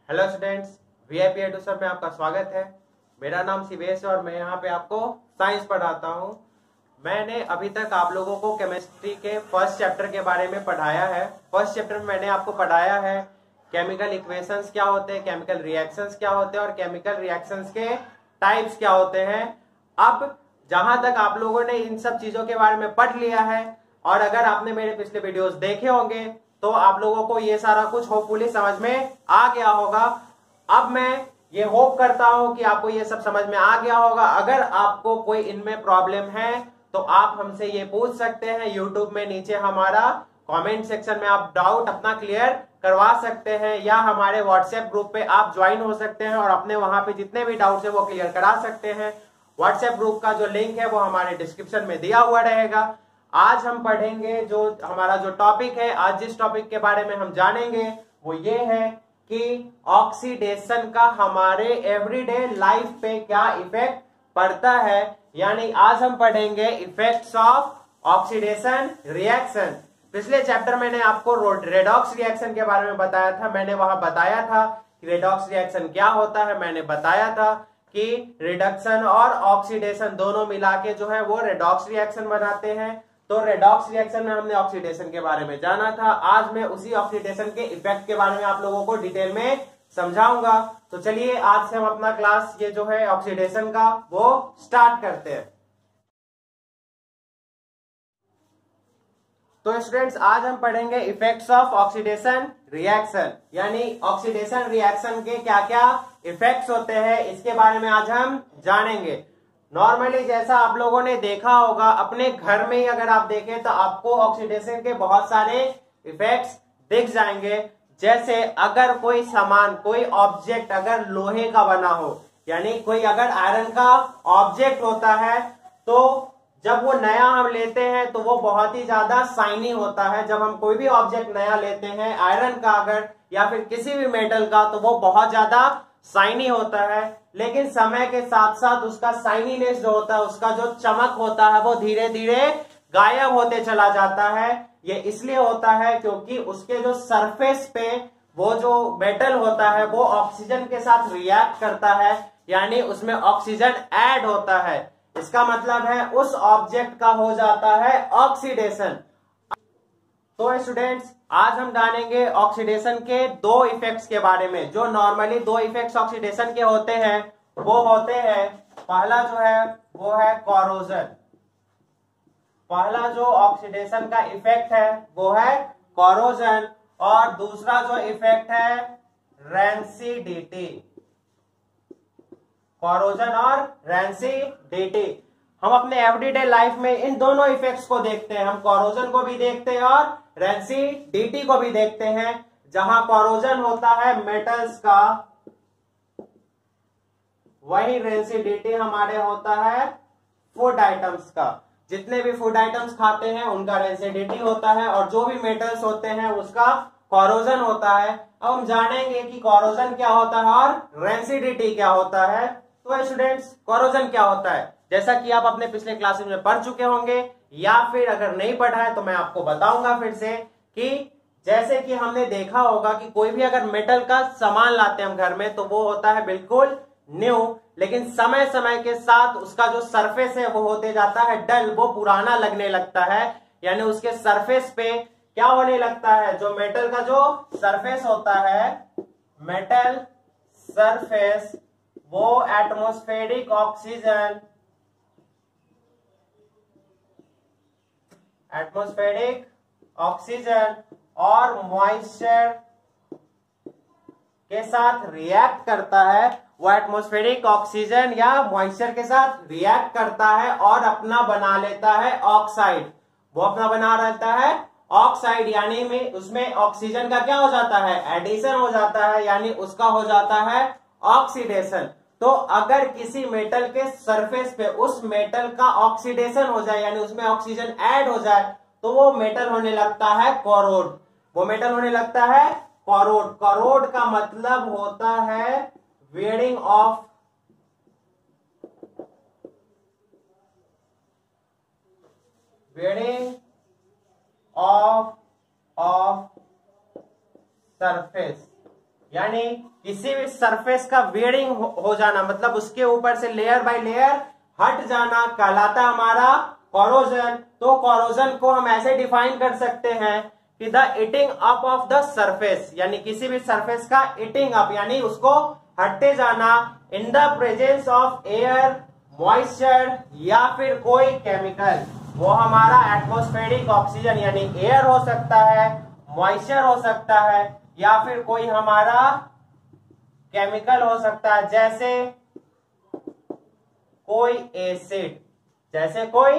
Hello students, VIP एडुसर में आपका स्वागत है। मेरा नाम शिवेश है और मैं यहाँ पे आपको साइंस पढ़ाता हूँ। मैंने अभी तक आप लोगों को केमिस्ट्री के फर्स्ट चैप्टर के बारे में पढ़ाया है। फर्स्ट चैप्टर में मैंने आपको पढ़ाया है केमिकल इक्वेशंस क्या होते हैं, केमिकल रिएक्शंस क्या होते हैं और केमिकल रिएक्शंस के टाइप्स क्या होते हैं। अब जहां तक आप लोगों ने इन सब चीजों के बारे में पढ़ लिया है और अगर आपने मेरे पिछले वीडियोस देखे होंगे तो आप लोगों को ये सारा कुछ होपफुली समझ में आ गया होगा। अब मैं ये होप करता हूं कि आपको ये सब समझ में आ गया होगा। अगर आपको कोई इनमें प्रॉब्लम है तो आप हमसे ये पूछ सकते हैं। यूट्यूब में नीचे हमारा कमेंट सेक्शन में आप डाउट अपना क्लियर करवा सकते हैं या हमारे व्हाट्सएप ग्रुप पे आप ज्वाइन हो सकते हैं और अपने वहां पे जितने भी डाउट्स है वो क्लियर करा सकते हैं। व्हाट्सएप ग्रुप का जो लिंक है वो हमारे डिस्क्रिप्शन में दिया हुआ रहेगा। आज हम पढ़ेंगे जो हमारा जो टॉपिक है, आज जिस टॉपिक के बारे में हम जानेंगे वो ये है कि ऑक्सीडेशन का हमारे एवरीडे लाइफ पे क्या इफेक्ट पड़ता है। यानी आज हम पढ़ेंगे इफेक्ट्स ऑफ ऑक्सीडेशन रिएक्शन। पिछले चैप्टर मैंने आपको रेडॉक्स रिएक्शन के बारे में बताया था। मैंने वहां बताया था कि रेडॉक्स रिएक्शन क्या होता है। मैंने बताया था कि रिडक्शन और ऑक्सीडेशन दोनों मिला के जो है वो रेडॉक्स रिएक्शन बनाते हैं। तो रेडॉक्स रिएक्शन में हमने ऑक्सीडेशन के बारे में जाना था। आज मैं उसी ऑक्सीडेशन के इफेक्ट के बारे में आप लोगों को डिटेल में समझाऊंगा। तो चलिए आज से हम अपना क्लास ये जो है ऑक्सीडेशन का वो स्टार्ट करते हैं। तो स्टूडेंट्स आज हम पढ़ेंगे इफेक्ट्स ऑफ ऑक्सीडेशन रिएक्शन, यानी ऑक्सीडेशन रिएक्शन के क्या क्या इफेक्ट्स होते हैं इसके बारे में आज हम जानेंगे। नॉर्मली जैसा आप लोगों ने देखा होगा अपने घर में ही अगर आप देखें तो आपको ऑक्सीडेशन के बहुत सारे इफेक्ट्स दिख जाएंगे। जैसे अगर कोई सामान, कोई ऑब्जेक्ट अगर लोहे का बना हो, यानी कोई अगर आयरन का ऑब्जेक्ट होता है तो जब वो नया हम लेते हैं तो वो बहुत ही ज्यादा शाइनी होता है। जब हम कोई भी ऑब्जेक्ट नया लेते हैं आयरन का अगर या फिर किसी भी मेटल का तो वो बहुत ज्यादा शाइनी होता है। लेकिन समय के साथ साथ उसका शाइनीनेस जो होता है, उसका जो चमक होता है वो धीरे धीरे गायब होते चला जाता है। ये इसलिए होता है क्योंकि उसके जो सरफेस पे वो जो मेटल होता है वो ऑक्सीजन के साथ रिएक्ट करता है, यानी उसमें ऑक्सीजन ऐड होता है। इसका मतलब है उस ऑब्जेक्ट का हो जाता है ऑक्सीडेशन। तो स्टूडेंट्स आज हम जानेंगे ऑक्सीडेशन के दो इफेक्ट्स के बारे में। जो नॉर्मली दो इफेक्ट्स ऑक्सीडेशन के होते हैं वो होते हैं, पहला जो है वो है कोरोजन। पहला जो ऑक्सीडेशन का इफेक्ट है वो है कोरोजन और दूसरा जो इफेक्ट है रेंसिडिटी। कोरोजन और रेंसिडिटी हम अपने एवरीडे लाइफ में इन दोनों इफेक्ट्स को देखते हैं। हम कोरोजन को भी देखते हैं और रेंसिडिटी को भी देखते हैं। जहां कोरोजन होता है मेटल्स का, वही रेंसिडिटी हमारे होता है फूड आइटम्स का। जितने भी फूड आइटम्स खाते हैं उनका रेंसिडिटी होता है और जो भी मेटल्स होते हैं उसका कोरोजन होता है। अब हम जानेंगे कि कोरोजन क्या होता है और रेंसिडिटी क्या होता है। तो स्टूडेंट्स कोरोजन क्या होता है, जैसा कि आप अपने पिछले क्लासेस में पढ़ चुके होंगे या फिर अगर नहीं पढ़ा है तो मैं आपको बताऊंगा फिर से कि जैसे कि हमने देखा होगा कि कोई भी अगर मेटल का सामान लाते हैं हम घर में तो वो होता है बिल्कुल न्यू, लेकिन समय समय के साथ उसका जो सरफेस है वो होते जाता है डल, वो पुराना लगने लगता है। यानी उसके सरफेस पे क्या होने लगता है, जो मेटल का जो सरफेस होता है, मेटल सरफेस, वो एटमॉस्फेरिक ऑक्सीजन, एटमॉस्फेरिक ऑक्सीजन और मॉइस्चर के साथ रिएक्ट करता है। वो एटमॉस्फेरिक ऑक्सीजन या मॉइस्चर के साथ रिएक्ट करता है और अपना बना लेता है ऑक्साइड। वो अपना बना रहता है ऑक्साइड, यानी में उसमें ऑक्सीजन का क्या हो जाता है, एडिशन हो जाता है, यानी उसका हो जाता है ऑक्सीडेशन। तो अगर किसी मेटल के सरफेस पे उस मेटल का ऑक्सीडेशन हो जाए, यानी उसमें ऑक्सीजन ऐड हो जाए, तो वो मेटल होने लगता है कोरोड। वो मेटल होने लगता है कोरोड। कोरोड का मतलब होता है वेयरिंग ऑफ सरफेस। यानी किसी भी सरफेस का वेयरिंग हो जाना, मतलब उसके ऊपर से लेयर बाय लेयर हट जाना कहलाता है हमारा कोरोजन। तो कोरोजन को हम ऐसे डिफाइन कर सकते हैं कि the eating up of the surface, यानी किसी भी सरफेस का ईटिंग अप यानी उसको हटते जाना in the presence of air, moisture या फिर कोई केमिकल। वो हमारा एटमॉस्फेरिक ऑक्सीजन यानी एयर हो सकता है, मॉइस्चर हो सकता है या फिर कोई हमारा केमिकल हो सकता है, जैसे कोई एसिड, जैसे कोई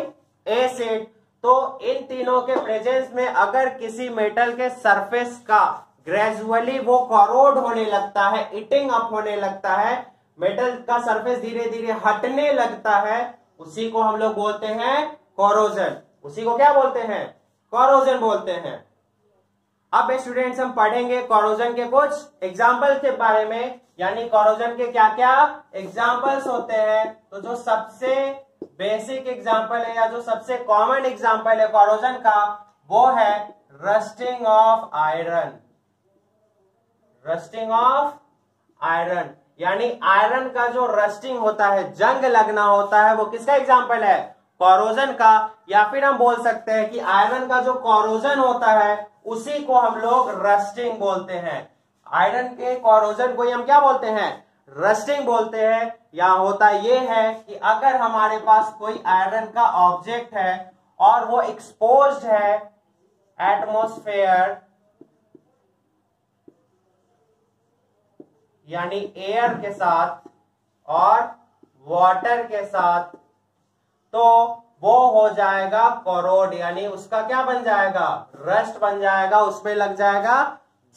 एसिड। तो इन तीनों के प्रेजेंस में अगर किसी मेटल के सरफेस का ग्रेजुअली वो करोड होने लगता है, ईटिंग अप होने लगता है, मेटल का सरफेस धीरे धीरे हटने लगता है, उसी को हम लोग बोलते हैं कोरोजन। उसी को क्या बोलते हैं? कोरोजन बोलते हैं। अब स्टूडेंट्स हम पढ़ेंगे कोरोजन के कुछ एग्जाम्पल के बारे में, यानी कोरोजन के क्या क्या एग्जाम्पल्स होते हैं। तो जो सबसे बेसिक एग्जाम्पल है या जो सबसे कॉमन एग्जाम्पल है कोरोजन का, वो है rusting of iron. Rusting of iron यानी आयरन का जो रस्टिंग होता है, जंग लगना होता है, वो किसका एग्जाम्पल है? कोरोजन का। या फिर हम बोल सकते हैं कि आयरन का जो कोरोजन होता है उसी को हम लोग रस्टिंग बोलते हैं। आयरन के कोरोजन को हम क्या बोलते हैं? रस्टिंग बोलते हैं। या होता ये है कि अगर हमारे पास कोई आयरन का ऑब्जेक्ट है और वो एक्सपोज्ड है एटमॉस्फेयर यानी एयर के साथ और वाटर के साथ, तो वो हो जाएगा कोरोड, यानी उसका क्या बन जाएगा? रस्ट बन जाएगा, उसपे लग जाएगा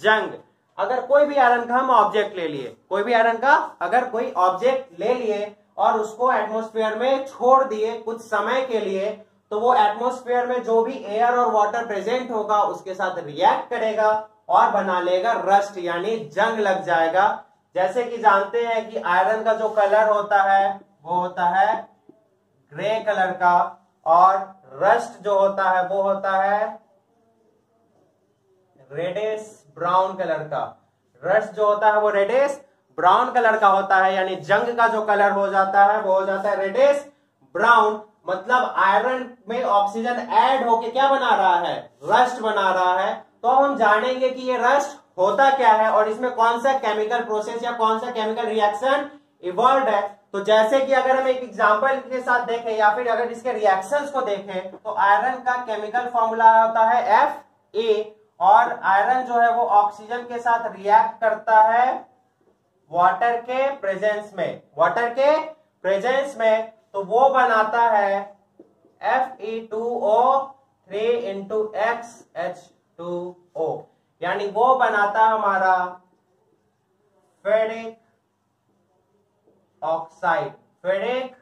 जंग। अगर कोई भी आयरन का हम ऑब्जेक्ट ले लिए, कोई भी आयरन का अगर कोई ऑब्जेक्ट ले लिए और उसको एटमॉस्फेयर में छोड़ दिए कुछ समय के लिए, तो वो एटमॉस्फेयर में जो भी एयर और वाटर प्रेजेंट होगा उसके साथ रिएक्ट करेगा और बना लेगा रस्ट, यानी जंग लग जाएगा। जैसे कि जानते हैं कि आयरन का जो कलर होता है वो होता है ग्रे कलर का, और रस्ट जो होता है वो होता है रेडिश ब्राउन कलर का। रस्ट जो होता है वो रेडिश ब्राउन कलर का होता है, यानी जंग का जो कलर हो जाता है वो हो जाता है रेडिश ब्राउन। मतलब आयरन में ऑक्सीजन ऐड होके क्या बना रहा है? रस्ट बना रहा है। तो हम जानेंगे कि ये रस्ट होता क्या है और इसमें कौन सा केमिकल प्रोसेस या कौन सा केमिकल रिएक्शन इवॉल्व है। तो जैसे कि अगर हम एक एग्जांपल के साथ देखें या फिर अगर इसके रिएक्शंस को देखें, तो आयरन का केमिकल फॉर्मूला होता है Fa, और आयरन जो है वो ऑक्सीजन के साथ रिएक्ट करता है वाटर के प्रेजेंस में। वाटर के प्रेजेंस में तो वो बनाता है Fe2O3 into XH2O, यानी वो बनाता हमारा फेरिक ऑक्साइड। फेरिक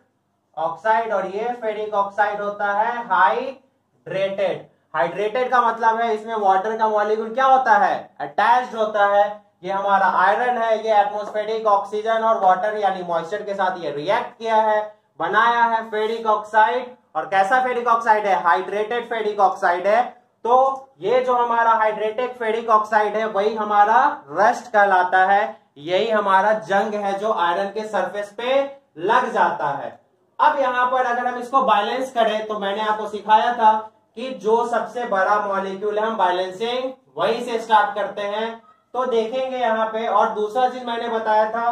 ऑक्साइड, और ये फेरिक ऑक्साइड होता है हाइड्रेटेड। हाइड्रेटेड का मतलब है इसमें वाटर का मॉलिक्यूल क्या होता है? अटैच्ड होता है। ये हमारा आयरन है, ये एटमॉस्फेरिक ऑक्सीजन और वाटर यानी मॉइस्चर के साथ ये रिएक्ट किया है, बनाया है फेरिक ऑक्साइड। और कैसा फेरिक ऑक्साइड है? हाइड्रेटेड फेरिक ऑक्साइड है। तो ये जो हमारा हाइड्रेटेड फेरिक ऑक्साइड है वही हमारा रस्ट कहलाता है। यही हमारा जंग है जो आयरन के सरफेस पे लग जाता है। अब यहां पर अगर हम इसको बैलेंस करें, तो मैंने आपको सिखाया था कि जो सबसे बड़ा मॉलिक्यूल है हम बैलेंसिंग वहीं से स्टार्ट करते हैं। तो देखेंगे यहाँ पे, और दूसरा चीज मैंने बताया था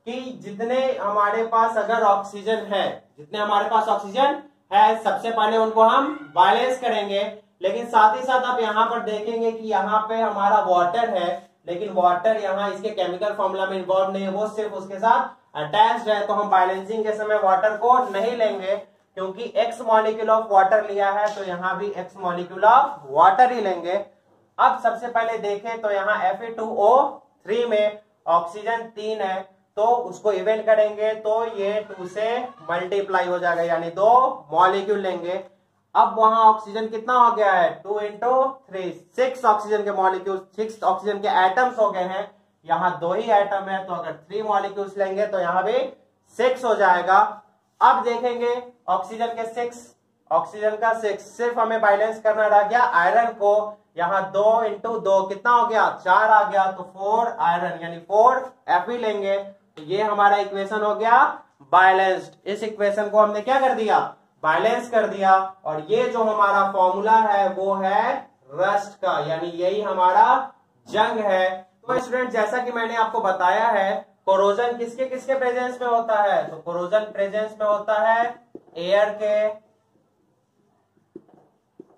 कि जितने हमारे पास अगर ऑक्सीजन है, जितने हमारे पास ऑक्सीजन है, सबसे पहले उनको हम बैलेंस करेंगे। लेकिन साथ ही साथ आप यहाँ पर देखेंगे कि यहाँ पे हमारा वाटर है, लेकिन वाटर यहाँ इसके केमिकल फॉर्मूला में इन्वॉल्व नहीं है, वो सिर्फ उसके साथ अटैच्ड है। तो हम बैलेंसिंग के समय वाटर को नहीं लेंगे, क्योंकि X मॉलिक्यूल ऑफ वाटर लिया है तो यहाँ भी X मॉलिक्यूल ऑफ वाटर ही लेंगे। अब सबसे पहले देखें तो यहाँ Fe2O3 में ऑक्सीजन 3 है, तो उसको इवन करेंगे तो ये 2 से मल्टीप्लाई हो जाएगा, यानी 2 मॉलिक्यूल लेंगे। अब वहां ऑक्सीजन कितना हो गया है? 2 into 3, 6 ऑक्सीजन के मॉलिक्यूल, 6 ऑक्सीजन के एटम्स हो गए हैं। यहाँ 2 ही एटम है, तो अगर 3 मॉलिक्यूल्स लेंगे तो यहाँ भी 6 हो जाएगा। अब देखेंगे ऑक्सीजन के 6, ऑक्सीजन का 6, सिर्फ हमें बैलेंस करना रह गया आयरन को, यहाँ 2 इंटू 2 कितना हो गया, 4 आ गया, तो 4 आयरन यानी 4 Fe लेंगे। तो ये हमारा इक्वेशन हो गया बैलेंस्ड। इस इक्वेशन को हमने क्या कर दिया, बैलेंस कर दिया। और ये जो हमारा फॉर्मूला है वो है रस्ट का, यानी यही हमारा जंग है। तो स्टूडेंट जैसा कि मैंने आपको बताया है, कोरोजन किसके किसके प्रेजेंस में होता है, तो कोरोजन प्रेजेंस में होता है एयर के,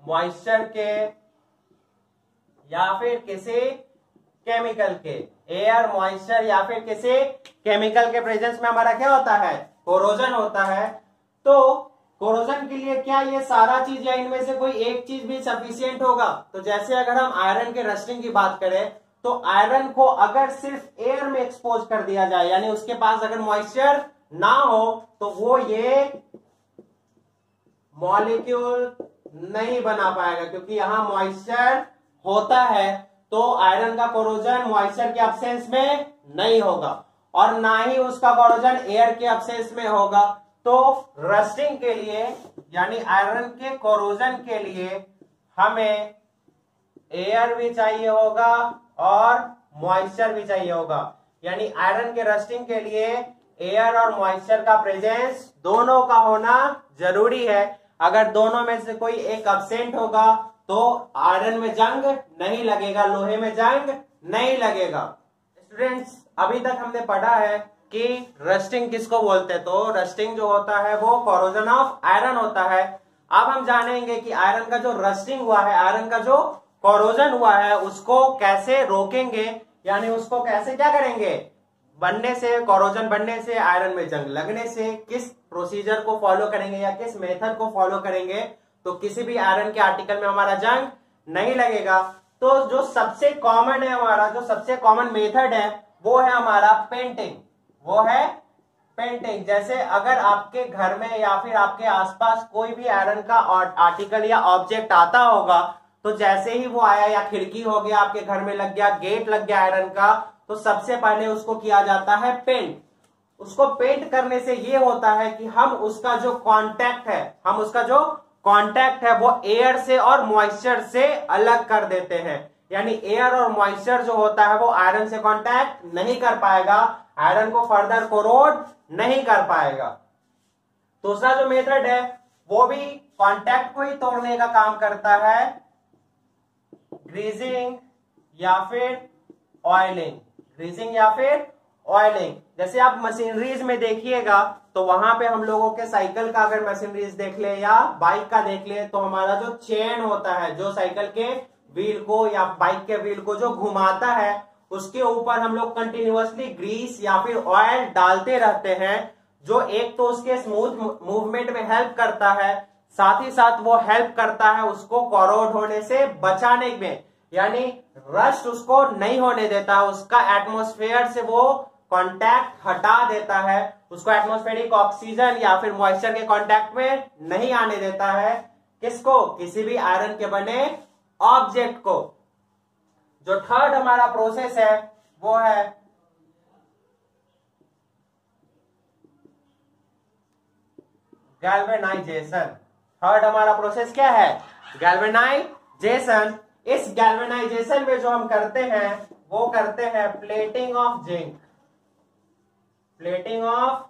मॉइस्चर के, या फिर किसी केमिकल के। एयर, मॉइस्चर या फिर किसी केमिकल के प्रेजेंस में हमारा क्या होता है, कोरोजन होता है। तो कोरोजन के लिए क्या ये सारा चीज या इनमें से कोई एक चीज भी सफिशियंट होगा, तो जैसे अगर हम आयरन के रस्टिंग की बात करें, तो आयरन को अगर सिर्फ एयर में एक्सपोज कर दिया जाए, यानी उसके पास अगर मॉइस्चर ना हो, तो वो ये मॉलिक्यूल नहीं बना पाएगा, क्योंकि यहां मॉइस्चर होता है। तो आयरन का कोरोजन मॉइस्चर के एब्सेंस में नहीं होगा, और ना ही उसका कोरोजन एयर के एब्सेंस में होगा। तो रस्टिंग के लिए यानी आयरन के कोरोजन के लिए हमें एयर भी चाहिए होगा और मॉइस्चर भी चाहिए होगा। यानी आयरन के रस्टिंग के लिए एयर और मॉइस्चर का प्रेजेंस दोनों का होना जरूरी है। अगर दोनों में से कोई एक अब्सेंट होगा तो आयरन में जंग नहीं लगेगा, लोहे में जंग नहीं लगेगा। स्टूडेंट्स अभी तक हमने पढ़ा है कि रस्टिंग किसको बोलते हैं, तो रस्टिंग जो होता है वो कोरोजन ऑफ आयरन होता है। अब हम जानेंगे कि आयरन का जो रस्टिंग हुआ है, आयरन का जो कोरोजन हुआ है, उसको कैसे रोकेंगे, यानी उसको कैसे क्या करेंगे, बनने से, कोरोजन बनने से, आयरन में जंग लगने से किस प्रोसीजर को फॉलो करेंगे या किस मेथड को फॉलो करेंगे, तो किसी भी आयरन के आर्टिकल में हमारा जंग नहीं लगेगा। तो जो सबसे कॉमन है, हमारा जो सबसे कॉमन मेथड है वो है हमारा पेंटिंग, वो है पेंटिंग। जैसे अगर आपके घर में या फिर आपके आसपास कोई भी आयरन का आर्टिकल या ऑब्जेक्ट आता होगा, तो जैसे ही वो आया, या खिड़की हो गया आपके घर में लग गया, गेट लग गया आयरन का, तो सबसे पहले उसको किया जाता है पेंट। उसको पेंट करने से ये होता है कि हम उसका जो कांटेक्ट है वो एयर से और मॉइस्चर से अलग कर देते हैं। यानी एयर और मॉइस्चर जो होता है वो आयरन से कांटेक्ट नहीं कर पाएगा, आयरन को फर्दर कोरोड नहीं कर पाएगा। दूसरा जो मेथड है वो भी कांटेक्ट को ही तोड़ने का काम करता है, ग्रीजिंग या फिर ऑयलिंग। ग्रीजिंग या फिर ऑयलिंग, जैसे आप मशीनरीज में देखिएगा तो वहां पे हम लोगों के साइकिल का अगर मशीनरीज देख ले या बाइक का देख ले, तो हमारा जो चेन होता है, जो साइकिल के व्हील को या बाइक के व्हील को जो घुमाता है, उसके ऊपर हम लोग कंटिन्यूअसली ग्रीस या फिर ऑयल डालते रहते हैं, जो एक तो उसके स्मूथ मूवमेंट में हेल्प करता है, साथ ही साथ वो हेल्प करता है उसको कोरोड होने से बचाने में, यानी रस्ट उसको नहीं होने देता, उसका एटमॉस्फेयर से वो कांटेक्ट हटा देता है, उसको एटमॉस्फेरिक ऑक्सीजन या फिर मॉइस्चर के कांटेक्ट में नहीं आने देता है। किसको, किसी भी आयरन के बने ऑब्जेक्ट को। जो थर्ड हमारा प्रोसेस है वो है गैल्वेनाइजेशन। थर्ड हमारा प्रोसेस क्या है, गैल्वेनाइजेशन। इस गैल्वेनाइजेशन में जो हम करते हैं वो करते हैं plating of zinc. Plating of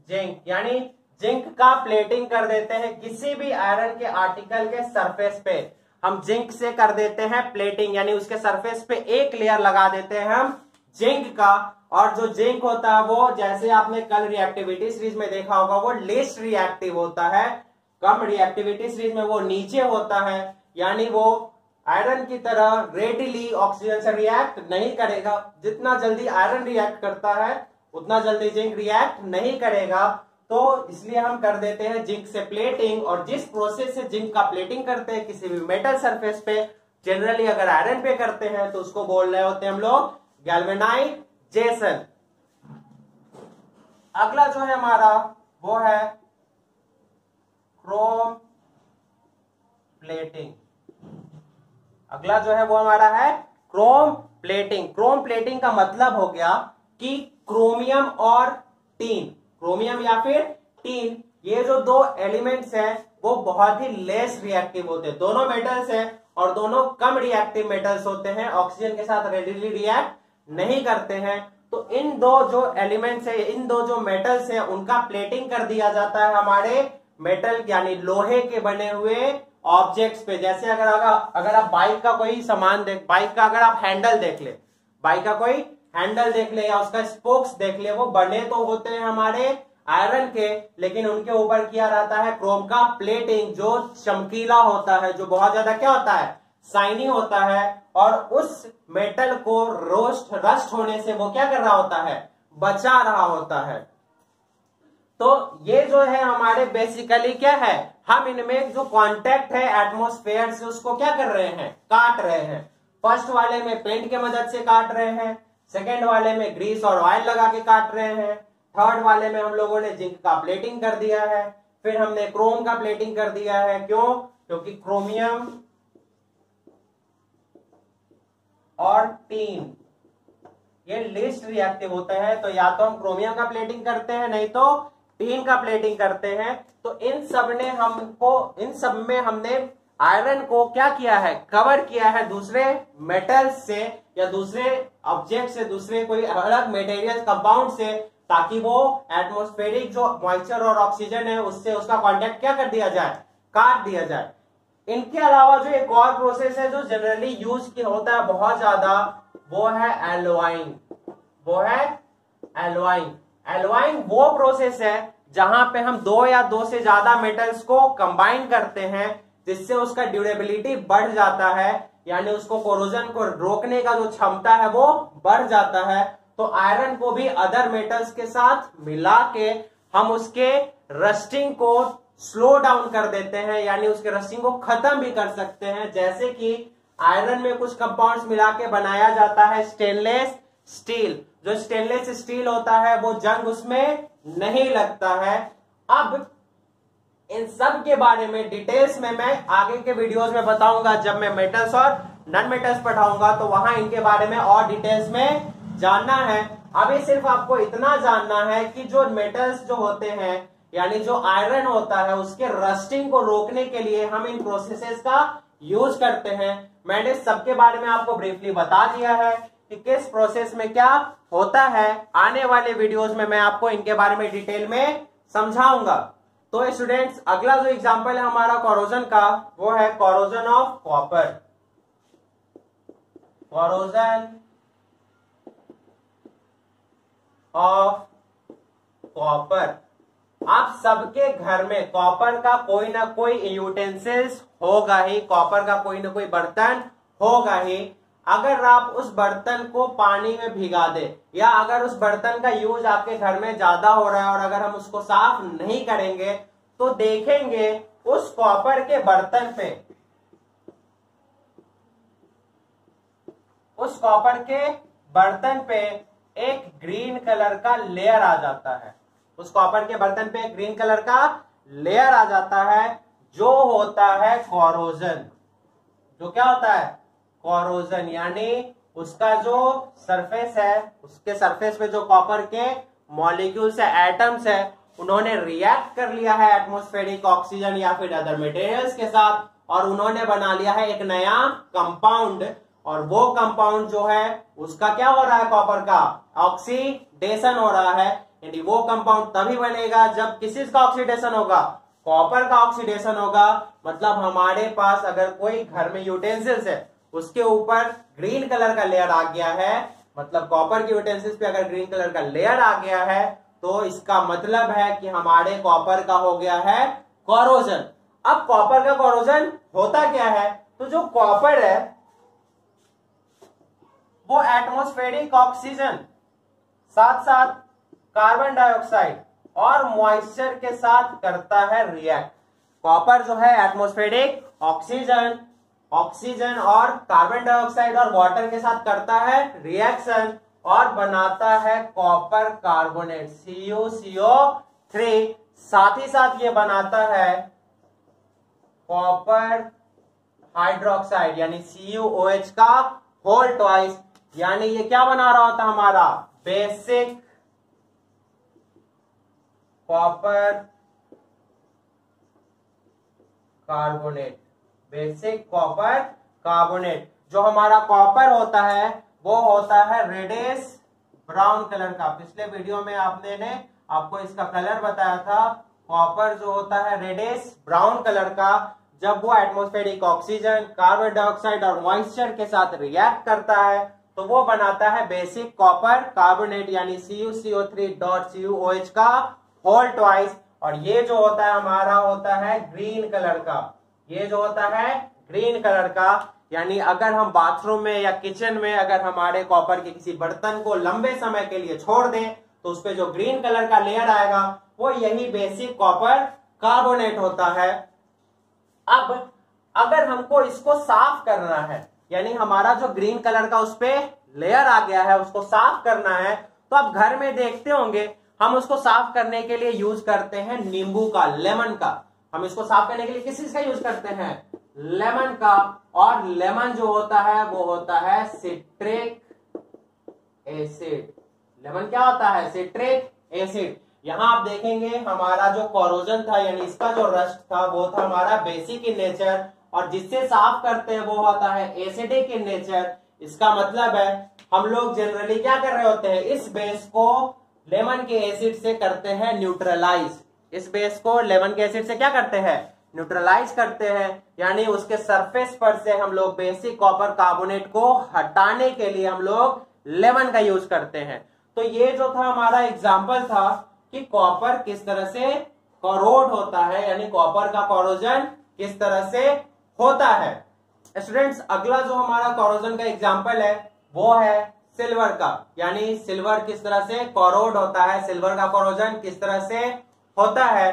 zinc यानी जिंक का प्लेटिंग कर देते हैं किसी भी आयरन के आर्टिकल के सरफेस पे, हम जिंक से कर देते हैं प्लेटिंग, यानी उसके सरफेस पे एक लेयर लगा देते हैं हम जिंक का। और जो जिंक होता है वो, जैसे आपने कल रिएक्टिविटी सीरीज में देखा होगा, वो लिस्ट रिएक्टिव होता है, कम रिएक्टिविटी सीरीज में वो नीचे होता है, यानी वो आयरन की तरह रेडिली ऑक्सीजन से रिएक्ट नहीं करेगा। जितना जल्दी आयरन रिएक्ट करता है उतना जल्दी जिंक रिएक्ट नहीं करेगा, तो इसलिए हम कर देते हैं जिंक से प्लेटिंग। और जिस प्रोसेस से जिंक का प्लेटिंग करते हैं किसी भी मेटल सरफेस पे, जनरली अगर आयरन पे करते हैं तो उसको बोल रहे होते हैं हम लोग गैल्वेनाइजेशन। अगला जो है हमारा वो है क्रोम प्लेटिंग। अगला जो है वो हमारा है क्रोम प्लेटिंग। क्रोम प्लेटिंग का मतलब हो गया कि क्रोमियम और टीन, क्रोमियम या फिर टीन, ये जो दो एलिमेंट्स हैं वो बहुत ही लेस रिएक्टिव होते हैं। दोनों मेटल्स हैं और दोनों कम रिएक्टिव मेटल्स होते हैं, ऑक्सीजन के साथ रेडिली रिएक्ट नहीं करते हैं। तो इन दो जो एलिमेंट्स है, इन दो जो मेटल्स है, उनका प्लेटिंग कर दिया जाता है हमारे मेटल यानी लोहे के बने हुए ऑब्जेक्ट्स पे। जैसे अगर आप बाइक का कोई सामान बाइक का अगर आप हैंडल देख ले, बाइक का कोई हैंडल देख ले या उसका स्पोक्स देख ले, वो बने तो होते हैं हमारे आयरन के, लेकिन उनके ऊपर किया रहता है क्रोम का प्लेटिंग, जो चमकीला होता है, जो बहुत ज्यादा क्या होता है, शाइनी होता है, और उस मेटल को रस्ट होने से वो क्या कर रहा होता है, बचा रहा होता है। तो ये जो है हमारे बेसिकली क्या है, हम इनमें जो कांटेक्ट है एटमॉस्फेयर से उसको क्या कर रहे हैं, काट रहे हैं। फर्स्ट वाले में पेंट के मदद से काट रहे हैं, सेकेंड वाले में ग्रीस और ऑयल लगा के काट रहे हैं, थर्ड वाले में हम लोगों ने जिंक का प्लेटिंग कर दिया है, फिर हमने क्रोम का प्लेटिंग कर दिया है। क्यों? क्योंकि क्रोमियम और टीन ये लिस्ट रिएक्टिव होते हैं, तो या तो हम क्रोमियम का प्लेटिंग करते हैं, नहीं तो टीन का प्लेटिंग करते हैं। तो इन सब में हमने आयरन को क्या किया है, कवर किया है दूसरे मेटल्स से या दूसरे ऑब्जेक्ट से, दूसरे कोई अलग मटेरियल कंपाउंड से, ताकि वो एटमॉस्फेरिक जो मॉइस्चर और ऑक्सीजन है उससे उसका कांटेक्ट क्या कर दिया जाए, काट दिया जाए। इनके अलावा जो एक और प्रोसेस है जो जनरली यूज की होता है बहुत ज्यादा, वो है एल्वाइंग। वो है एल्वाइंग। एल्वाइंग वो प्रोसेस है जहां पे हम दो या दो से ज्यादा मेटल्स को कंबाइन करते हैं, जिससे उसका ड्यूरेबिलिटी बढ़ जाता है, यानी उसको कोरोजन को रोकने का जो क्षमता है वो बढ़ जाता है। तो आयरन को भी अदर मेटल्स के साथ मिला के हम उसके रस्टिंग को स्लो डाउन कर देते हैं, यानी उसके रस्टिंग को खत्म भी कर सकते हैं। जैसे कि आयरन में कुछ कंपाउंड्स मिला के बनाया जाता है स्टेनलेस स्टील। जो स्टेनलेस स्टील होता है वो जंग उसमें नहीं लगता है। अब इन सब के बारे में डिटेल्स में मैं आगे के वीडियोस में बताऊंगा, जब मैं मेटल्स और नॉन मेटल्स पढ़ाऊंगा तो वहां इनके बारे में और डिटेल्स में जानना है। अभी सिर्फ आपको इतना जानना है कि जो मेटल्स जो होते हैं, यानी जो आयरन होता है, उसके रस्टिंग को रोकने के लिए हम इन प्रोसेसेस का यूज करते हैं। मैंने सबके बारे में आपको ब्रीफली बता दिया है कि किस प्रोसेस में क्या होता है। आने वाले वीडियोस में मैं आपको इनके बारे में डिटेल में समझाऊंगा। तो स्टूडेंट्स, अगला जो एग्जांपल है हमारा कोरोजन का, वो है corrosion of copper. Corrosion of copper. आप सबके घर में कॉपर का कोई ना कोई यूटेंसिल्स होगा ही, कॉपर का कोई ना कोई बर्तन होगा ही। अगर आप उस बर्तन को पानी में भिगा दे, या अगर उस बर्तन का यूज आपके घर में ज्यादा हो रहा है और अगर हम उसको साफ नहीं करेंगे, तो देखेंगे उस कॉपर के बर्तन पे, उस कॉपर के बर्तन पे एक ग्रीन कलर का लेयर आ जाता है। उस कॉपर के बर्तन पे एक ग्रीन कलर का लेयर आ जाता है, जो होता है कोरोजन। जो क्या होता है, कोरोजन। यानी उसका जो सरफेस है, उसके सरफेस पे जो कॉपर के मॉलिक्यूल्स है, एटम्स है, उन्होंने रिएक्ट कर लिया है एटमॉस्फेरिक ऑक्सीजन या फिर अदर मटेरियल्स के साथ, और उन्होंने बना लिया है एक नया कंपाउंड। और वो कंपाउंड जो है उसका क्या हो रहा है, कॉपर का ऑक्सीडेशन हो रहा है। यानी वो कंपाउंड तभी बनेगा जब किसका ऑक्सीडेशन होगा, कॉपर का ऑक्सीडेशन होगा। मतलब हमारे पास अगर कोई घर में यूटेंसिल्स है, उसके ऊपर ग्रीन कलर का लेयर आ गया है, मतलब कॉपर के यूटेंसिल्स पे अगर ग्रीन कलर का लेयर आ गया है, तो इसका मतलब है कि हमारे कॉपर का हो गया है कोरोजन। अब कॉपर का कोरोजन होता क्या है, तो जो कॉपर है वो एटमॉस्फेरिक ऑक्सीजन साथ साथ कार्बन डाइऑक्साइड और मॉइस्चर के साथ करता है रिएक्ट। कॉपर जो है एटमॉस्फेरिक ऑक्सीजन और कार्बन डाइऑक्साइड और वाटर के साथ करता है रिएक्शन और बनाता है कॉपर कार्बोनेट CuCO3। साथ ही साथ ये बनाता है कॉपर हाइड्रोक्साइड यानी CuOH का होल ट्वाइस। यानी ये क्या बना रहा होता हमारा, basic copper carbonate, basic copper carbonate. जो हमारा कॉपर होता है वो होता है रेडिश ब्राउन कलर का। पिछले वीडियो में आपको इसका कलर बताया था। कॉपर जो होता है रेडिश ब्राउन कलर का, जब वो एटमॉस्फेरिक ऑक्सीजन, कार्बन डाइऑक्साइड और मॉइस्चर के साथ रिएक्ट करता है तो वो बनाता है बेसिक कॉपर कार्बोनेट यानी CuCO3.CuOH का होल ट्वाइस। और ये जो होता है हमारा होता है ग्रीन कलर का। ये जो होता है ग्रीन कलर का, यानी अगर हम बाथरूम में या किचन में अगर हमारे कॉपर के किसी बर्तन को लंबे समय के लिए छोड़ दें तो उसपे जो ग्रीन कलर का लेयर आएगा वो यही बेसिक कॉपर कार्बोनेट होता है। अब अगर हमको इसको साफ करना है, यानी हमारा जो ग्रीन कलर का उस पे लेयर आ गया है उसको साफ करना है, तो आप घर में देखते होंगे हम उसको साफ करने के लिए यूज करते हैं नींबू का, लेमन का। हम इसको साफ करने के लिए किस चीज का यूज करते हैं? लेमन का। और लेमन जो होता है वो होता है सिट्रिक एसिड। लेमन क्या होता है? Citric acid. यहां आप देखेंगे हमारा जो कोरोजन था यानी इसका जो रस्ट था वो था हमारा बेसिक इन नेचर, और जिससे साफ करते हैं वो होता है एसिडिक इन नेचर। इसका मतलब है हम लोग जनरली क्या कर रहे होते हैं, इस बेस को लेमन के एसिड से करते हैं न्यूट्रलाइज। इस बेस को लेमन के एसिड से क्या करते हैं? न्यूट्रलाइज करते हैं, यानी उसके सरफेस पर से हम लोग बेसिक कॉपर कार्बोनेट को हटाने के लिए हम लोग लेमन का यूज करते हैं। तो ये जो था हमारा एग्जाम्पल था कि कॉपर किस तरह से कोरोड होता है, यानी कॉपर का कोरोजन किस तरह से होता है। स्टूडेंट्स, अगला जो हमारा कोरोजन का एग्जाम्पल है वो है सिल्वर का, यानी सिल्वर किस तरह से कोरोड होता है, सिल्वर का कोरोजन किस तरह से होता है।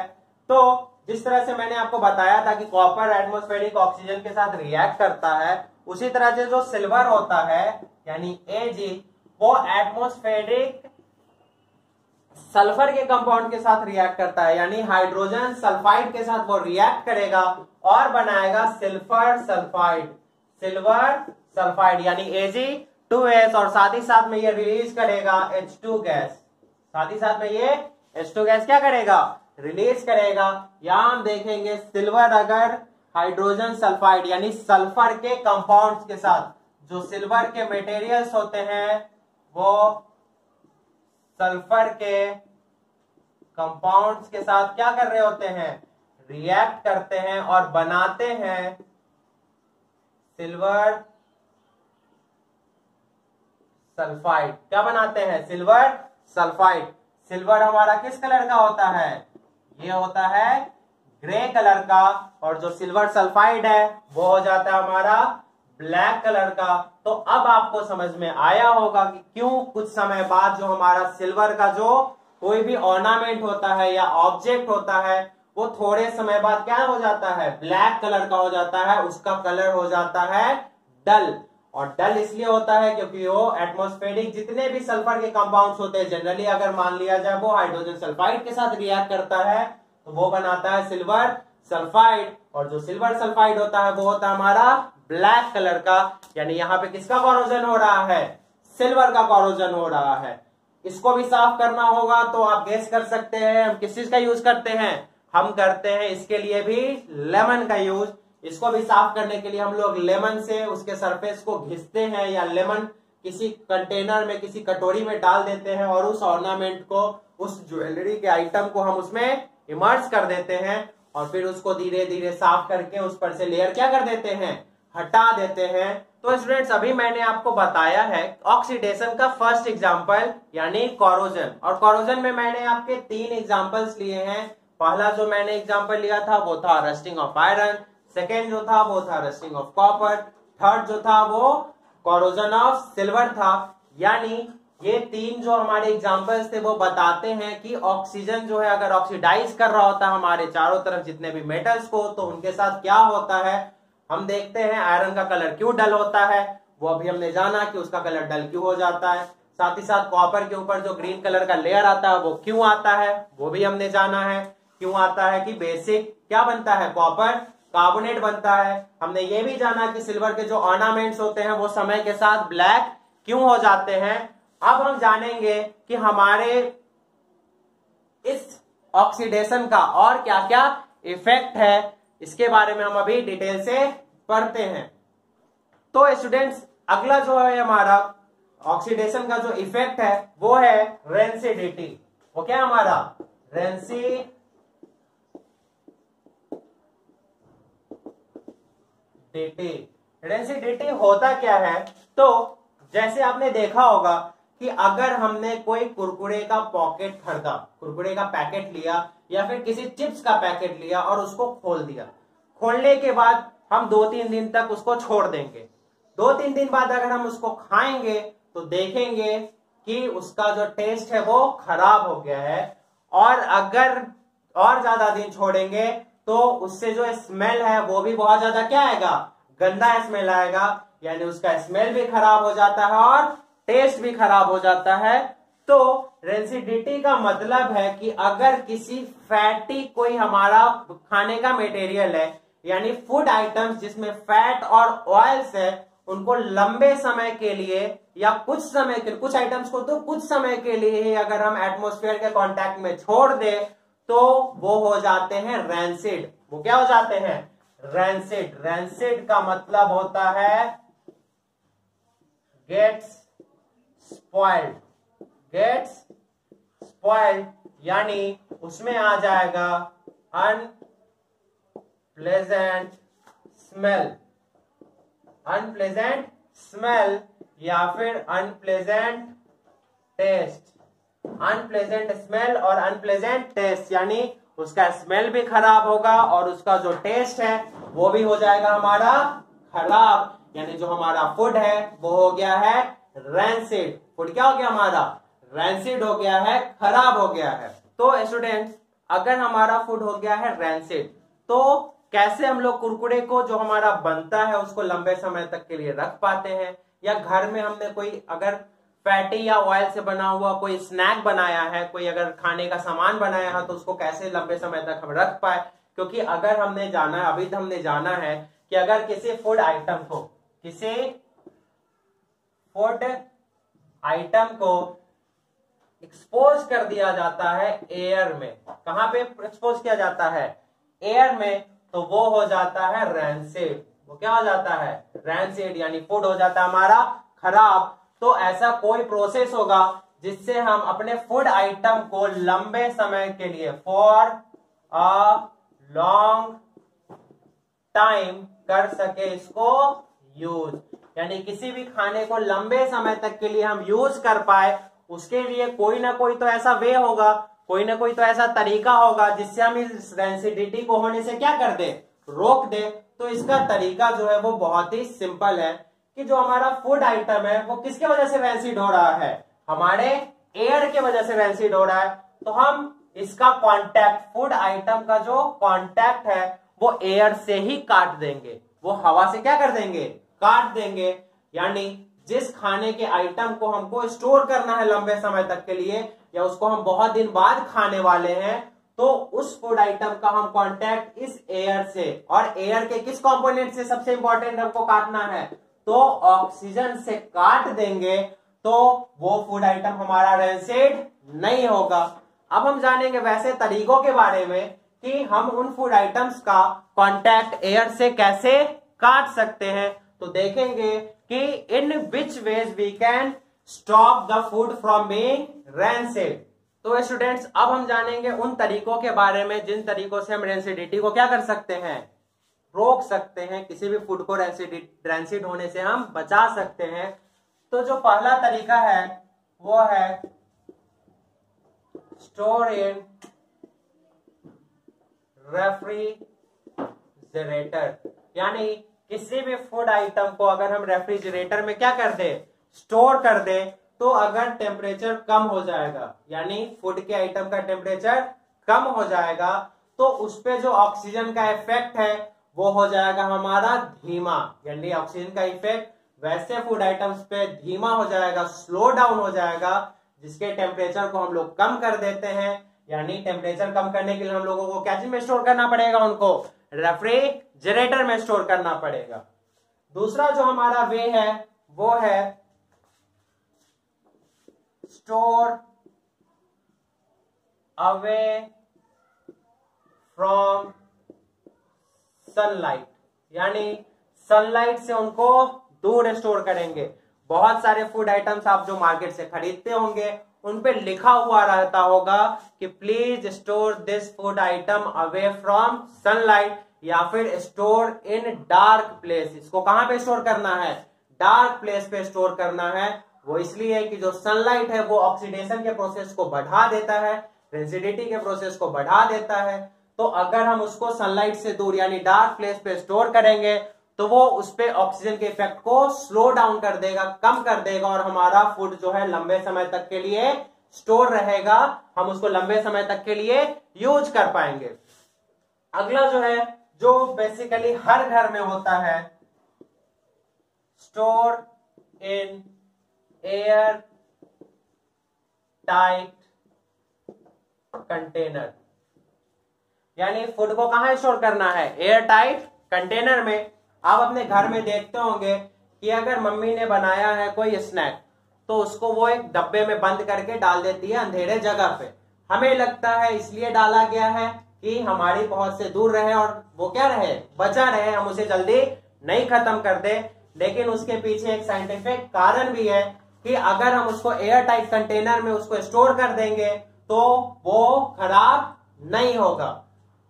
तो जिस तरह से मैंने आपको बताया था कि कॉपर एटमॉस्फेरिक ऑक्सीजन के साथ रिएक्ट करता है, उसी तरह से जो सिल्वर होता है यानी Ag वो एटमॉस्फेरिक सल्फर के कंपाउंड के साथ रिएक्ट करता है, यानी हाइड्रोजन सल्फाइड के साथ वो रिएक्ट करेगा और बनाएगा सिल्फर सल्फाइड, सिल्वर सल्फाइड यानी Ag2S, और साथ ही साथ में ये रिलीज करेगा H2 गैस। साथ ही साथ में ये H2 गैस क्या करेगा? रिलीज करेगा। यहां हम देखेंगे सिल्वर अगर हाइड्रोजन सल्फाइड यानी सल्फर के कंपाउंड्स के साथ, जो सिल्वर के मटेरियल्स होते हैं वो सल्फर के कंपाउंड्स के साथ क्या कर रहे होते हैं? रिएक्ट करते हैं और बनाते हैं सिल्वर सल्फाइड। क्या बनाते हैं? Silver sulphide. सिल्वर हमारा किस कलर का होता है? ये होता है ग्रे कलर का, और जो सिल्वर सल्फाइड है वो हो जाता है हमारा ब्लैक कलर का। तो अब आपको समझ में आया होगा कि क्यों कुछ समय बाद जो हमारा सिल्वर का जो कोई भी ऑर्नामेंट होता है या ऑब्जेक्ट होता है वो थोड़े समय बाद क्या हो जाता है? ब्लैक कलर का हो जाता है, उसका कलर हो जाता है डल। और डल इसलिए होता है क्योंकि वो एटमॉस्फेरिक जितने भी सल्फर के कंपाउंड्स होते हैं, जनरली अगर मान लिया जाए वो हाइड्रोजन सल्फाइड के साथ रिएक्ट करता है तो वो बनाता है सिल्वर सल्फाइड, और जो सिल्वर सल्फाइड होता है वो होता है हमारा ब्लैक कलर का। यानी यहाँ पे किसका कोरोजन हो रहा है? सिल्वर का कोरोजन हो रहा है। इसको भी साफ करना होगा तो आप गेस कर सकते हैं हम किस चीज का यूज करते हैं? हम करते हैं इसके लिए भी लेमन का यूज। इसको भी साफ करने के लिए हम लोग लेमन से उसके सरफेस को घिसते हैं, या लेमन किसी कंटेनर में किसी कटोरी में डाल देते हैं और उस ऑर्नामेंट को, उस ज्वेलरी के आइटम को हम उसमें इमर्ज कर देते हैं, और फिर उसको धीरे धीरे साफ करके उस पर से लेयर क्या कर देते हैं? हटा देते हैं। तो स्टूडेंट्स, अभी मैंने आपको बताया है ऑक्सीडेशन का फर्स्ट एग्जांपल यानी कोरोजन, और कोरोजन में मैंने आपके 3 एग्जांपल्स लिए हैं। पहला जो मैंने एग्जांपल लिया था वो था रस्टिंग ऑफ आयरन, सेकेंड जो था वो था रस्टिंग ऑफ कॉपर, थर्ड जो था वो कोरोजन ऑफ सिल्वर था। यानी ये 3 जो हमारे एग्जांपल्स थे वो बताते हैं कि ऑक्सीजन जो है अगर ऑक्सीडाइज कर रहा होता है हमारे चारों तरफ जितने भी मेटल्स को, तो उनके साथ क्या होता है। हम देखते हैं आयरन का कलर क्यों डल होता है, वो अभी हमने जाना कि उसका कलर डल क्यों हो जाता है। साथ ही साथ कॉपर के ऊपर जो ग्रीन कलर का लेयर आता है वो क्यों आता है, वो भी हमने जाना है क्यों आता है, कि बेसिक क्या बनता है? कॉपर कार्बोनेट बनता है। हमने ये भी जाना कि सिल्वर के जो ऑर्नामेंट्स होते हैं वो समय के साथ ब्लैक क्यों हो जाते हैं। अब हम जानेंगे कि हमारे इस ऑक्सीडेशन का और क्या क्या इफेक्ट है। इसके बारे में हम अभी डिटेल से पढ़ते हैं। तो स्टूडेंट्स, अगला जो है हमारा ऑक्सीडेशन का जो इफेक्ट है वो है रेंसिडिटी। वो क्या है हमारा? रेंसिडिटी। रेंसिडिटी होता क्या है? तो जैसे आपने देखा होगा कि अगर हमने कोई कुरकुरे का पॉकेट खरीदा, कुरकुरे का पैकेट लिया या फिर किसी चिप्स का पैकेट लिया और उसको खोल दिया, खोलने के बाद हम 2-3 दिन तक उसको छोड़ देंगे। 2-3 दिन बाद अगर हम उसको खाएंगे तो देखेंगे कि उसका जो टेस्ट है वो खराब हो गया है, और अगर और ज्यादा दिन छोड़ेंगे तो उससे जो स्मेल है वो भी बहुत ज्यादा क्या आएगा? गंदा स्मेल आएगा, यानी उसका स्मेल भी खराब हो जाता है और टेस्ट भी खराब हो जाता है। तो रेंसिडिटी का मतलब है कि अगर किसी फैटी कोई हमारा खाने का मटेरियल है, यानी फूड आइटम्स जिसमें फैट और ऑयल्स है, उनको लंबे समय के लिए या कुछ समय के, कुछ आइटम्स को तो कुछ समय के लिए ही अगर हम एटमॉस्फेयर के कांटेक्ट में छोड़ दे तो वो हो जाते हैं रैंसिड। वो क्या हो जाते हैं? रैंसिड। रैंसिड का मतलब होता है गेट्स स्पॉइल्ड। गेट्स स्पॉइल्ड यानी उसमें आ जाएगा अनप्लेजेंट स्मेल। अनप्लेजेंट स्मेल या फिर अनप्लेजेंट टेस्ट। अनप्लेजेंट स्मेल और अनप्लेजेंट टेस्ट, यानी उसका स्मेल भी खराब होगा और उसका जो टेस्ट है वो भी हो जाएगा हमारा खराब, यानी जो हमारा फूड है वो हो गया है रैंसिड। फूड क्या हो गया हमारा? रैंसिड हो गया है, खराब हो गया है। तो स्टूडेंट्स, अगर हमारा फूड हो गया है रैंसिड तो कैसे हम लोग कुरकुरे को जो हमारा बनता है उसको लंबे समय तक के लिए रख पाते हैं, या घर में हमने कोई अगर फैटी या ऑयल से बना हुआ कोई स्नैक बनाया है, कोई अगर खाने का सामान बनाया है, तो उसको कैसे लंबे समय तक हम रख पाए। क्योंकि अगर हमने जाना है, अभी हमने जाना है कि अगर किसी फूड आइटम को, किसी फूड आइटम को एक्सपोज कर दिया जाता है एयर में, कहां पे एक्सपोज किया जाता है? एयर में, तो वो हो जाता है रैंसिड। वो क्या हो जाता है? रैंसिड, यानी फूड हो जाता है हमारा खराब। तो ऐसा कोई प्रोसेस होगा जिससे हम अपने फूड आइटम को लंबे समय के लिए, फॉर अ लॉन्ग टाइम, कर सके इसको यूज, यानी किसी भी खाने को लंबे समय तक के लिए हम यूज कर पाए, उसके लिए कोई ना कोई तो ऐसा वे होगा, कोई ना कोई तो ऐसा तरीका होगा जिससे हम इस रेंसिडिटी को होने से क्या कर दे? रोक दे। तो इसका तरीका जो है वो बहुत ही सिंपल है कि जो हमारा फूड आइटम है वो किसके वजह से रैंसिड हो रहा है? हमारे एयर के वजह से रैंसिड हो रहा है। तो हम इसका कांटेक्ट, फूड आइटम का जो कांटेक्ट है वो एयर से ही काट देंगे, वो हवा से क्या कर देंगे? काट देंगे। यानी जिस खाने के आइटम को हमको स्टोर करना है लंबे समय तक के लिए, या उसको हम बहुत दिन बाद खाने वाले हैं, तो उस फूड आइटम का हम कांटेक्ट इस एयर से, और एयर के किस कंपोनेंट से सबसे इंपॉर्टेंट हमको काटना है? तो ऑक्सीजन से काट देंगे, तो वो फूड आइटम हमारा रैंसिड नहीं होगा। अब हम जानेंगे वैसे तरीकों के बारे में कि हम उन फूड आइटम्स का कांटेक्ट एयर से कैसे काट सकते हैं। तो देखेंगे कि in which ways we can stop the food from being rancid. तो स्टूडेंट्स, अब हम जानेंगे उन तरीकों के बारे में जिन तरीकों से हम रैंसिडिटी को क्या कर सकते हैं? रोक सकते हैं। किसी भी फूड को रैंसिड होने से हम बचा सकते हैं। तो जो पहला तरीका है वो है स्टोर इन रेफ्रिजरेटर, यानी किसी भी फूड आइटम को अगर हम रेफ्रिजरेटर में क्या कर दे? स्टोर कर दे, तो अगर टेम्परेचर कम हो जाएगा, यानी फूड के आइटम का टेम्परेचर कम हो जाएगा, तो उस पे जो ऑक्सीजन का इफेक्ट है वो हो जाएगा हमारा धीमा, यानी ऑक्सीजन का इफेक्ट वैसे फूड आइटम्स पे धीमा हो जाएगा, स्लो डाउन हो जाएगा, जिसके टेम्परेचर को हम लोग कम कर देते हैं। यानी टेम्परेचर कम करने के लिए हम लोगों को क्या चीज में स्टोर करना पड़ेगा? उनको रेफ्रिजरेटर में स्टोर करना पड़ेगा। दूसरा जो हमारा वे है वो है स्टोर अवे फ्रॉम सनलाइट, यानी सनलाइट से उनको दूर स्टोर करेंगे। बहुत सारे फूड आइटम्स आप जो मार्केट से खरीदते होंगे उन पे लिखा हुआ रहता होगा कि please store this food item away from sunlight, या फिर स्टोर इन डार्क प्लेस। इसको कहां पे स्टोर करना है? डार्क प्लेस पे स्टोर करना है। वो इसलिए कि जो सनलाइट है वो ऑक्सीडेशन के प्रोसेस को बढ़ा देता है, रेजिडिटी के प्रोसेस को बढ़ा देता है। तो अगर हम उसको सनलाइट से दूर यानी डार्क प्लेस पे स्टोर करेंगे तो वो उस पे ऑक्सीजन के इफेक्ट को स्लो डाउन कर देगा, कम कर देगा, और हमारा फूड जो है लंबे समय तक के लिए स्टोर रहेगा, हम उसको लंबे समय तक के लिए यूज कर पाएंगे। अगला जो है, जो बेसिकली हर घर में होता है, store in air tight container, यानी फूड को कहां स्टोर करना है? एयर टाइट कंटेनर में। आप अपने घर में देखते होंगे कि अगर मम्मी ने बनाया है कोई स्नैक तो उसको वो एक डब्बे में बंद करके डाल देती है अंधेरे जगह पे। हमें लगता है इसलिए डाला गया है कि हमारी पहुंच से दूर रहे और वो क्या रहे, बचा रहे, हम उसे जल्दी नहीं खत्म कर दे। लेकिन उसके पीछे एक साइंटिफिक कारण भी है कि अगर हम उसको एयर टाइट कंटेनर में उसको स्टोर कर देंगे तो वो खराब नहीं होगा।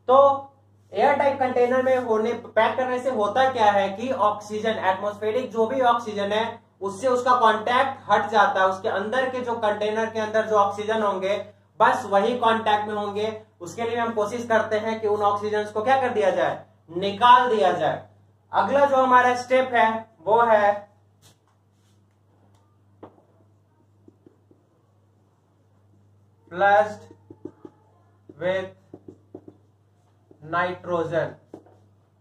तो एयर टाइट कंटेनर में पैक करने से होता क्या है कि ऑक्सीजन, एटमॉस्फेरिक जो भी ऑक्सीजन है उससे उसका कांटेक्ट हट जाता है। उसके अंदर के जो कंटेनर के अंदर जो ऑक्सीजन होंगे बस वही कांटेक्ट में होंगे। उसके लिए हम कोशिश करते हैं कि उन ऑक्सीजन को क्या कर दिया जाए, निकाल दिया जाए। अगला जो हमारा स्टेप है वो है फ्लश्ड विथ नाइट्रोजन,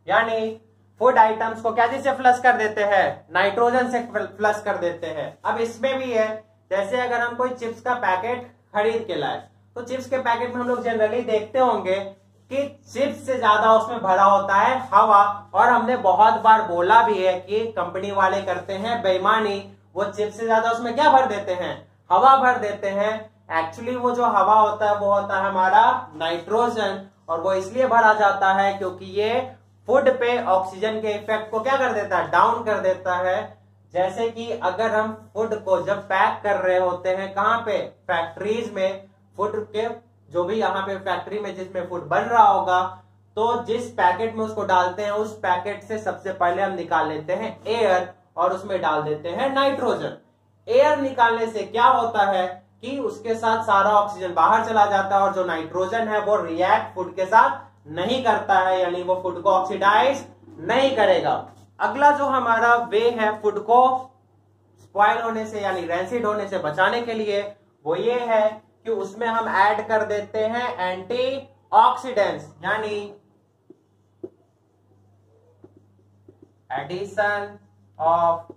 यानी फूड आइटम्स को क्या से फ्लश कर देते हैं? नाइट्रोजन से फ्लश कर देते हैं। अब इसमें भी है, जैसे अगर हम कोई चिप्स का पैकेट खरीद के लाए तो चिप्स के पैकेट में हम लोग जनरली देखते होंगे कि चिप्स से ज्यादा उसमें भरा होता है हवा। और हमने बहुत बार बोला भी है कि कंपनी वाले करते हैं बेईमानी, वो चिप्स से ज्यादा उसमें क्या भर देते हैं? हवा भर देते हैं। एक्चुअली वो जो हवा होता है वो होता है हमारा नाइट्रोजन, और वो इसलिए भरा जाता है क्योंकि ये फूड पे ऑक्सीजन के इफेक्ट को क्या कर देता है? डाउन कर देता है। जैसे कि अगर हम फूड को जब पैक कर रहे होते हैं, कहां पे? फैक्ट्रीज में। फूड के जो भी यहाँ पे फैक्ट्री में जिसमें फूड बन रहा होगा, तो जिस पैकेट में उसको डालते हैं उस पैकेट से सबसे पहले हम निकाल लेते हैं एयर और उसमें डाल देते हैं नाइट्रोजन। एयर निकालने से क्या होता है कि उसके साथ सारा ऑक्सीजन बाहर चला जाता है और जो नाइट्रोजन है वो रिएक्ट फूड के साथ नहीं करता है, यानी वो फूड को ऑक्सीडाइज नहीं करेगा। अगला जो हमारा वे है फूड को स्पॉइल होने से यानी रैंसिड होने से बचाने के लिए, वो ये है कि उसमें हम ऐड कर देते हैं एंटीऑक्सीडेंट्स, यानी एडिशन ऑफ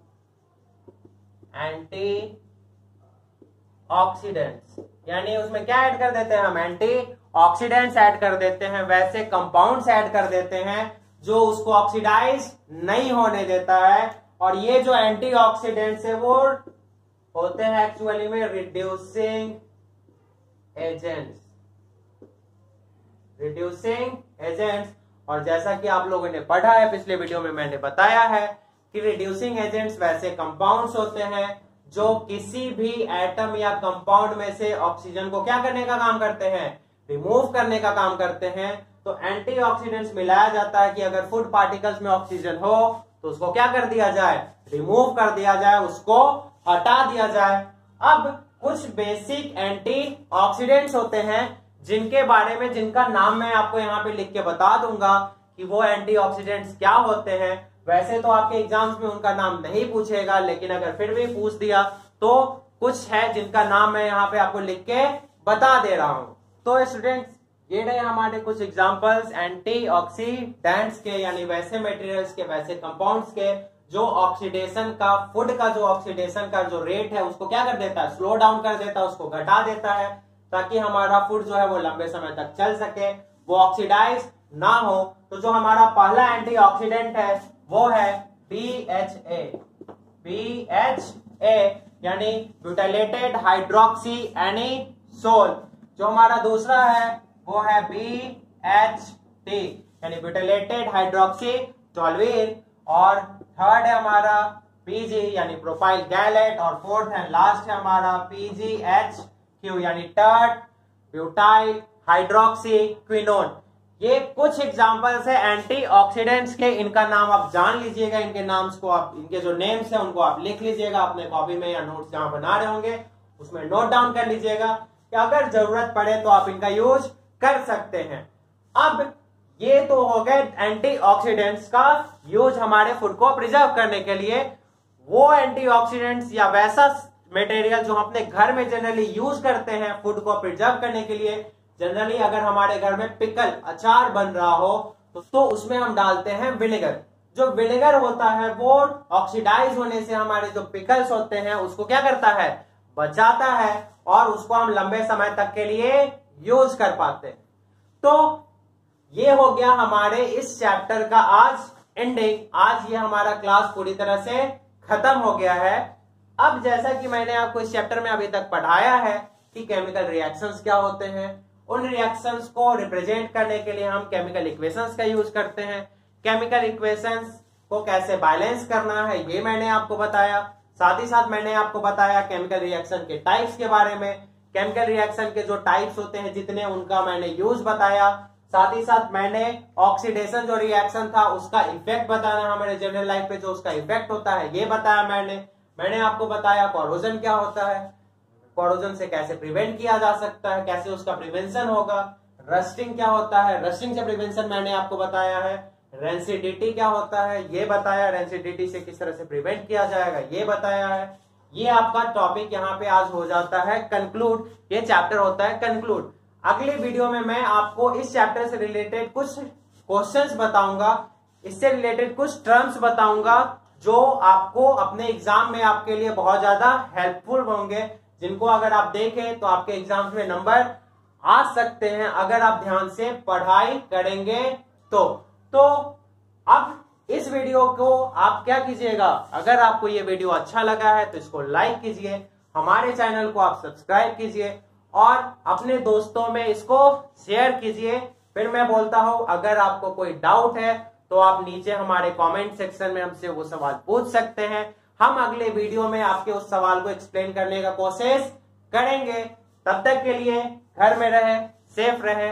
एंटी ऑक्सीडेंट्स, यानी उसमें क्या ऐड कर देते हैं हम? एंटी ऑक्सीडेंट्स ऐड कर देते हैं। वैसे कंपाउंड्स ऐड कर देते हैं जो उसको ऑक्सीडाइज नहीं होने देता है। और ये जो एंटी ऑक्सीडेंट्स है वो होते हैं एक्चुअली में रिड्यूसिंग एजेंट्स, और जैसा कि आप लोगों ने पढ़ा है पिछले वीडियो में मैंने बताया है कि रिड्यूसिंग एजेंट्स वैसे कंपाउंड्स होते हैं जो किसी भी एटम या कंपाउंड में से ऑक्सीजन को क्या करने का काम करते हैं? रिमूव करने का काम करते हैं। तो एंटीऑक्सीडेंट्स मिलाया जाता है कि अगर फूड पार्टिकल्स में ऑक्सीजन हो तो उसको क्या कर दिया जाए? रिमूव कर दिया जाए, उसको हटा दिया जाए। अब कुछ बेसिक एंटीऑक्सीडेंट्स होते हैं जिनके बारे में, जिनका नाम मैं आपको यहाँ पे लिख के बता दूंगा कि वो एंटीऑक्सीडेंट्स क्या होते हैं। वैसे तो आपके एग्जाम्स में उनका नाम नहीं पूछेगा, लेकिन अगर फिर भी पूछ दिया तो कुछ है जिनका नाम मैं यहाँ पे आपको लिख के बता दे रहा हूं। तो स्टूडेंट्स, ये रहे हमारे कुछ एग्जांपल्स एंटीऑक्सीडेंट्स के, यानी वैसे मटेरियल्स के, वैसे कंपाउंड्स के जो ऑक्सीडेशन का, फूड का जो ऑक्सीडेशन का जो रेट है उसको क्या कर देता है? स्लो डाउन कर देता है, उसको घटा देता है, ताकि हमारा फूड जो है वो लंबे समय तक चल सके, वो ऑक्सीडाइज ना हो। तो जो हमारा पहला एंटीऑक्सीडेंट है वो है BHA, यानी ब्यूटाइलेटेड हाइड्रोक्सी एनिसोल। जो हमारा दूसरा है वो है BHT, यानी ब्यूटाइलेटेड हाइड्रोक्सी टोल्यूइन, और थर्ड है हमारा PG यानी प्रोपाइल गैलेट, और फोर्थ एंड लास्ट है हमारा PGHQ यानी टर्ट ब्यूटाइल हाइड्रोक्सी क्विनोन। ये कुछ एग्जांपल्स है एंटीऑक्सीडेंट्स के, इनका नाम आप जान लीजिएगा, इनके नाम्स को आप, इनके जो नेम्स है उनको आप लिख लीजिएगा अपने कॉपी में या नोट्स जहां बना रहे होंगे उसमें नोट डाउन कर लीजिएगा कि अगर जरूरत पड़े तो आप इनका यूज कर सकते हैं। अब ये तो हो गए एंटीऑक्सीडेंट्स का यूज हमारे फूड को प्रिजर्व करने के लिए। वो एंटीऑक्सीडेंट्स या वैसा मटेरियल जो हम अपने घर में जनरली यूज करते हैं फूड को प्रिजर्व करने के लिए, जनरली अगर हमारे घर में पिकल अचार बन रहा हो तो उसमें हम डालते हैं विनेगर। जो विनेगर होता है वो ऑक्सीडाइज होने से हमारे जो पिकल्स होते हैं उसको क्या करता है, बचाता है, और उसको हम लंबे समय तक के लिए यूज कर पाते हैं। तो ये हो गया हमारे इस चैप्टर का आज एंडिंग। आज ये हमारा क्लास पूरी तरह से खत्म हो गया है। अब जैसा कि मैंने आपको इस चैप्टर में अभी तक पढ़ाया है कि केमिकल रिएक्शंस क्या होते हैं, उन रिएक्शंस को रिप्रेजेंट करने के लिए हम केमिकल इक्वेशंस का यूज करते हैं। केमिकल इक्वेशंस को कैसे बैलेंस करना है ये मैंने आपको बताया। साथ ही साथ मैंने आपको बताया केमिकल रिएक्शन के टाइप्स के बारे में, केमिकल रिएक्शन के जो टाइप्स होते हैं जितने, उनका मैंने यूज बताया। साथ ही साथ मैंने ऑक्सीडेशन जो रिएक्शन था उसका इफेक्ट बताना हमारे जनरल लाइफ पे जो उसका इफेक्ट होता है ये बताया मैंने आपको बताया कोरोजन क्या होता है, कोरोजन से कैसे प्रिवेंट किया जा सकता है, कैसे उसका प्रिवेंशन होगा। रस्टिंग क्या होता है, रस्टिंग से प्रिवेंशन मैंने आपको बताया है। रेंसिडिटी क्या होता है ये बताया, रेंसिडिटी से किस तरह से प्रिवेंट किया जाएगा ये बताया है। ये आपका टॉपिक यहाँ पे आज हो जाता है कंक्लूड, ये चैप्टर होता है कंक्लूड। अगली वीडियो में मैं आपको इस चैप्टर से रिलेटेड कुछ क्वेश्चंस बताऊंगा, इससे रिलेटेड कुछ टर्म्स बताऊंगा जो आपको अपने एग्जाम में आपके लिए बहुत ज्यादा हेल्पफुल होंगे, जिनको अगर आप देखें तो आपके एग्जाम्स में नंबर आ सकते हैं अगर आप ध्यान से पढ़ाई करेंगे तो अब इस वीडियो को आप क्या कीजिएगा, अगर आपको ये वीडियो अच्छा लगा है तो इसको लाइक कीजिए, हमारे चैनल को आप सब्सक्राइब कीजिए और अपने दोस्तों में इसको शेयर कीजिए। फिर मैं बोलता हूं अगर आपको कोई डाउट है तो आप नीचे हमारे कमेंट सेक्शन में हमसे वो सवाल पूछ सकते हैं। हम अगले वीडियो में आपके उस सवाल को एक्सप्लेन करने का कोशिश करेंगे। तब तक के लिए घर में रहे, सेफ रहे।